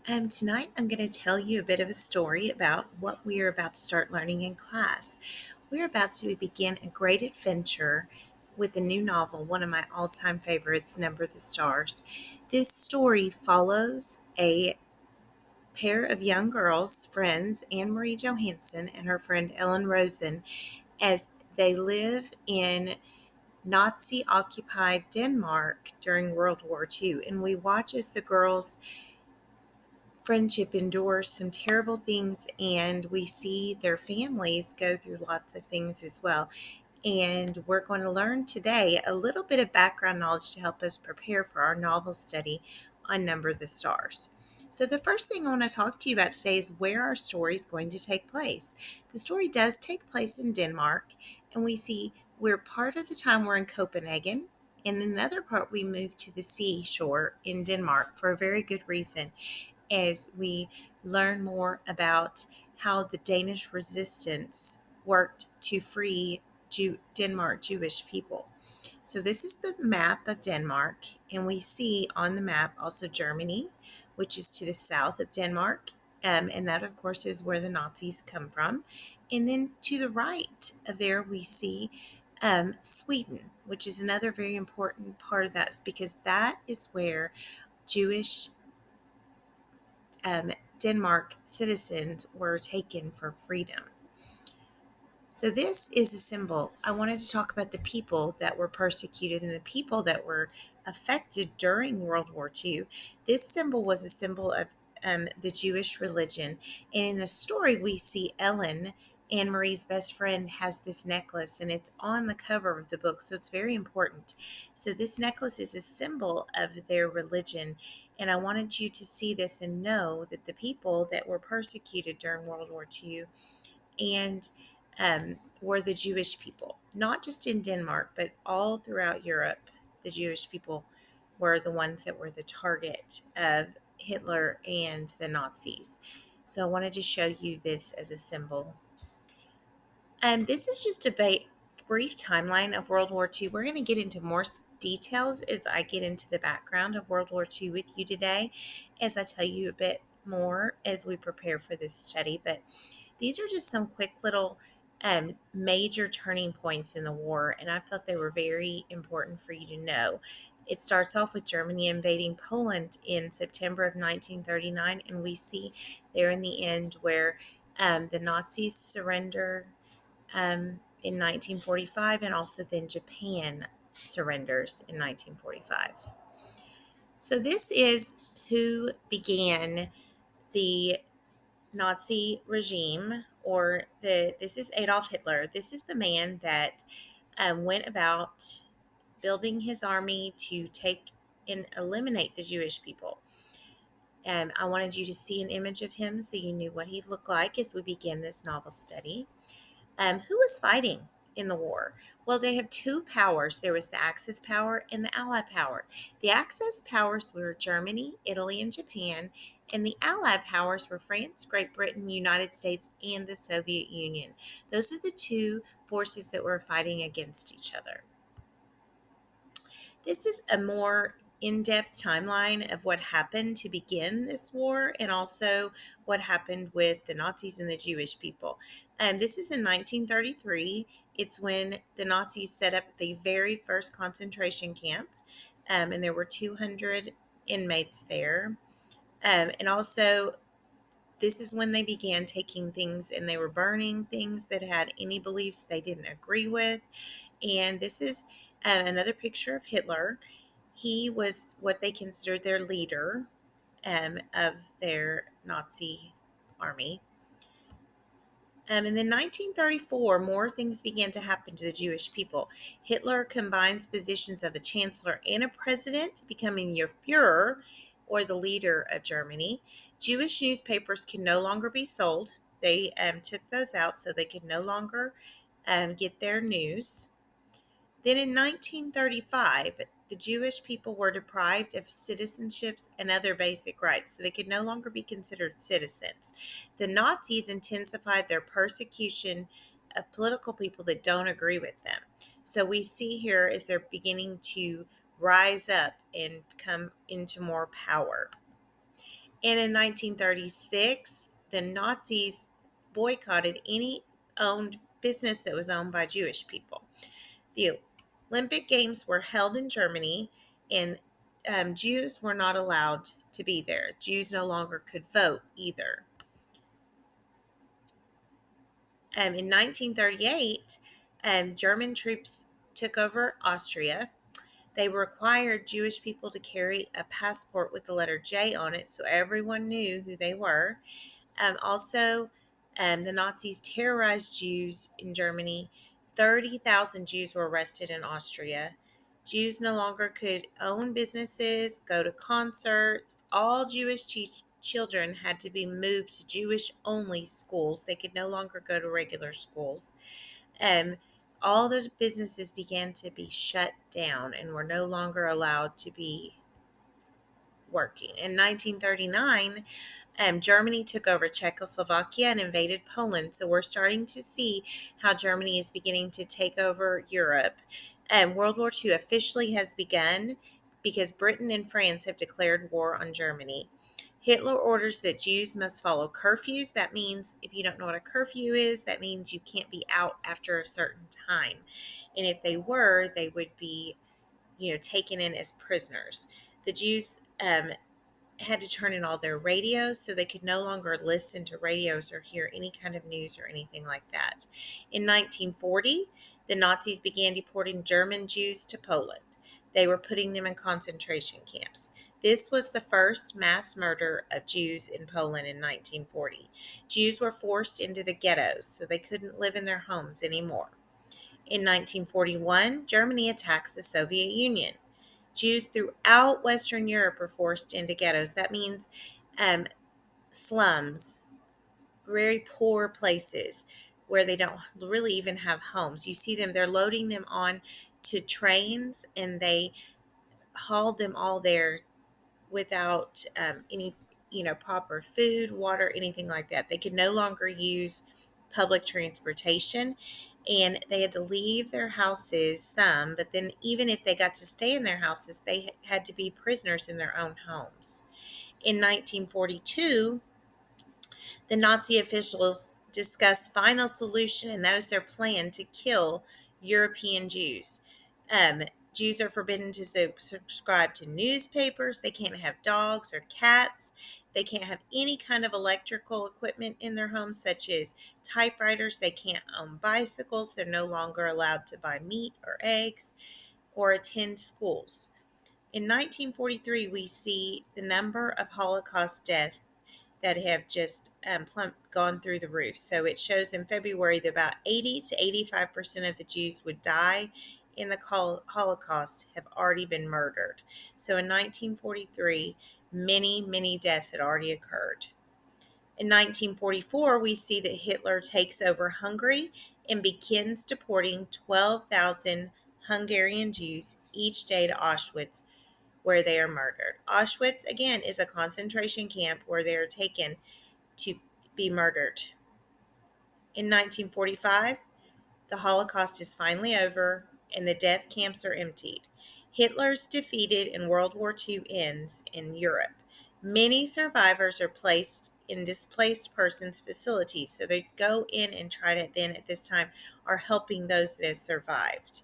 Tonight I'm going to tell you a bit of a story about what we are about to start learning in class. We're about to begin a great adventure with a new novel, one of my all-time favorites, Number the Stars. This story follows a pair of young girls, friends, Anne Marie Johansson and her friend Ellen Rosen, as they live in Nazi occupied Denmark during World War II. And we watch as the girls friendship endures some terrible things, and we see their families go through lots of things as well. And we're going to learn today a little bit of background knowledge to help us prepare for our novel study on Number the Stars. So, the first thing I want to talk to you about today is where our story is going to take place. The story does take place in Denmark, and we see we're part of the time we're in Copenhagen. In another part, we move to the seashore in Denmark for a very good reason as we learn more about how the Danish resistance worked to free Denmark Jewish people. So this is the map of Denmark, and we see on the map also Germany, which is to the south of Denmark, and that of course is where the Nazis come from. And then to the right of there we see Sweden, which is another very important part of that, because that is where Jewish Denmark citizens were taken for freedom. So this is a symbol. I wanted to talk about the people that were persecuted and the people that were affected during World War II. This symbol was a symbol of the Jewish religion. And in the story, we see Ellen, Anne Marie's best friend, has this necklace, and it's on the cover of the book, so it's very important. So this necklace is a symbol of their religion. And I wanted you to see this and know that the people that were persecuted during World War II and were the Jewish people, not just in Denmark, but all throughout Europe. The Jewish people were the ones that were the target of Hitler and the Nazis. So I wanted to show you this as a symbol. This is just a brief timeline of World War II. We're going to get into more details as I get into the background of World War II with you today, as I tell you a bit more as we prepare for this study. But these are just some quick little major turning points in the war, and I felt they were very important for you to know. It starts off with Germany invading Poland in September of 1939, and we see there in the end where the Nazis surrender in 1945, and also then Japan surrenders in 1945. So this is who began the Nazi regime, or this is Adolf Hitler. This is the man that went about building his army to take and eliminate the Jewish people. I wanted you to see an image of him so you knew what he looked like as we begin this novel study. Who was fighting in the war? Well, they have two powers. There was the Axis power and the Allied power. The Axis powers were Germany, Italy, and Japan, and the Allied powers were France, Great Britain, United States, and the Soviet Union. Those are the two forces that were fighting against each other. This is a more in-depth timeline of what happened to begin this war, and also what happened with the Nazis and the Jewish people. This is in 1933. It's when the Nazis set up the very first concentration camp, and there were 200 inmates there. And also, this is when they began taking things and they were burning things that had any beliefs they didn't agree with. And this is another picture of Hitler. He was what they considered their leader of their Nazi army. In 1934, more things began to happen to the Jewish people. Hitler combines positions of a chancellor and a president, becoming your Führer, or the leader of Germany. Jewish newspapers can no longer be sold. They took those out so they could no longer get their news. Then in 1935, the Jewish people were deprived of citizenships and other basic rights, so they could no longer be considered citizens. The Nazis intensified their persecution of political people that don't agree with them. So we see here as they're beginning to rise up and come into more power. And in 1936, the Nazis boycotted any owned business that was owned by Jewish people. The Olympic Games were held in Germany, and Jews were not allowed to be there. Jews no longer could vote either. In 1938, German troops took over Austria. They required Jewish people to carry a passport with the letter J on it so everyone knew who they were. Also, the Nazis terrorized Jews in Germany. 30,000 Jews were arrested in Austria. Jews no longer could own businesses, go to concerts. All Jewish children had to be moved to Jewish only schools. They could no longer go to regular schools. Um, all those businesses began to be shut down and were no longer allowed to be working. In 1939, Germany took over Czechoslovakia and invaded Poland. So we're starting to see how Germany is beginning to take over Europe. World War II officially has begun because Britain and France have declared war on Germany. Hitler orders that Jews must follow curfews. That means, if you don't know what a curfew is, that means you can't be out after a certain time. And if they were, they would be, taken in as prisoners. The Jews had to turn in all their radios, so they could no longer listen to radios or hear any kind of news or anything like that. In 1940, the Nazis began deporting German Jews to Poland. They were putting them in concentration camps. This was the first mass murder of Jews in Poland in 1940. Jews were forced into the ghettos, so they couldn't live in their homes anymore. In 1941, Germany attacks the Soviet Union. Jews throughout Western Europe are forced into ghettos. That means um, slums, very poor places where they don't really even have homes. You see them, they're loading them on to trains, and they haul them all there without any, proper food, water, anything like that. They could no longer use public transportation, and they had to leave their houses, some, but then even if they got to stay in their houses, they had to be prisoners in their own homes. In 1942, the Nazi officials discuss final solution, and that is their plan to kill European Jews. Um, Jews are forbidden to subscribe to newspapers. They can't have dogs or cats. They can't have any kind of electrical equipment in their homes, such as typewriters. They can't own bicycles. They're no longer allowed to buy meat or eggs or attend schools. In 1943, we see the number of Holocaust deaths that have just gone through the roof. So it shows in February that about 80 to 85% of the Jews would die in the Holocaust have already been murdered. So in 1943, many, many deaths had already occurred. In 1944, we see that Hitler takes over Hungary and begins deporting 12,000 Hungarian Jews each day to Auschwitz, where they are murdered. Auschwitz, again, is a concentration camp where they are taken to be murdered. In 1945, the Holocaust is finally over and the death camps are emptied. Hitler's defeated and World War II ends in Europe. Many survivors are placed in displaced persons facilities, so they go in and try to then at this time are helping those that have survived.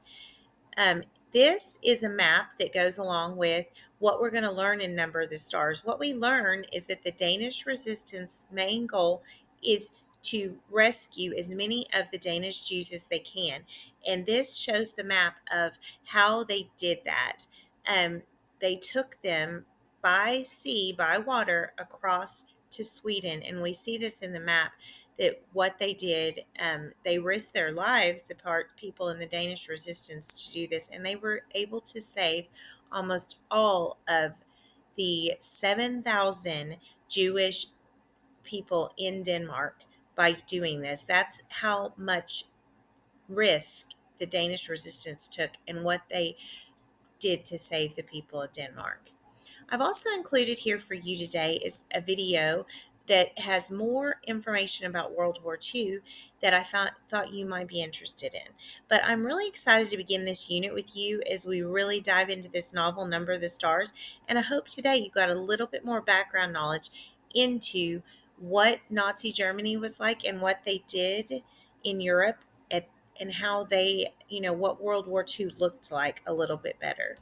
Um, this is a map that goes along with what we're going to learn in Number of the Stars. What we learn is that the Danish resistance main goal is to rescue as many of the Danish Jews as they can. And this shows the map of how they did that. They took them by sea, by water, across to Sweden. And we see this in the map that what they did, they risked their lives, the people in the Danish resistance, to do this, and they were able to save almost all of the 7,000 Jewish people in Denmark by doing this. That's how much risk the Danish resistance took and what they did to save the people of Denmark. I've also included here for you today is a video that has more information about World War II that I thought you might be interested in. But I'm really excited to begin this unit with you as we really dive into this novel, Number of the Stars. And I hope today you got a little bit more background knowledge into what Nazi Germany was like and what they did in Europe and how they, what World War II looked like a little bit better.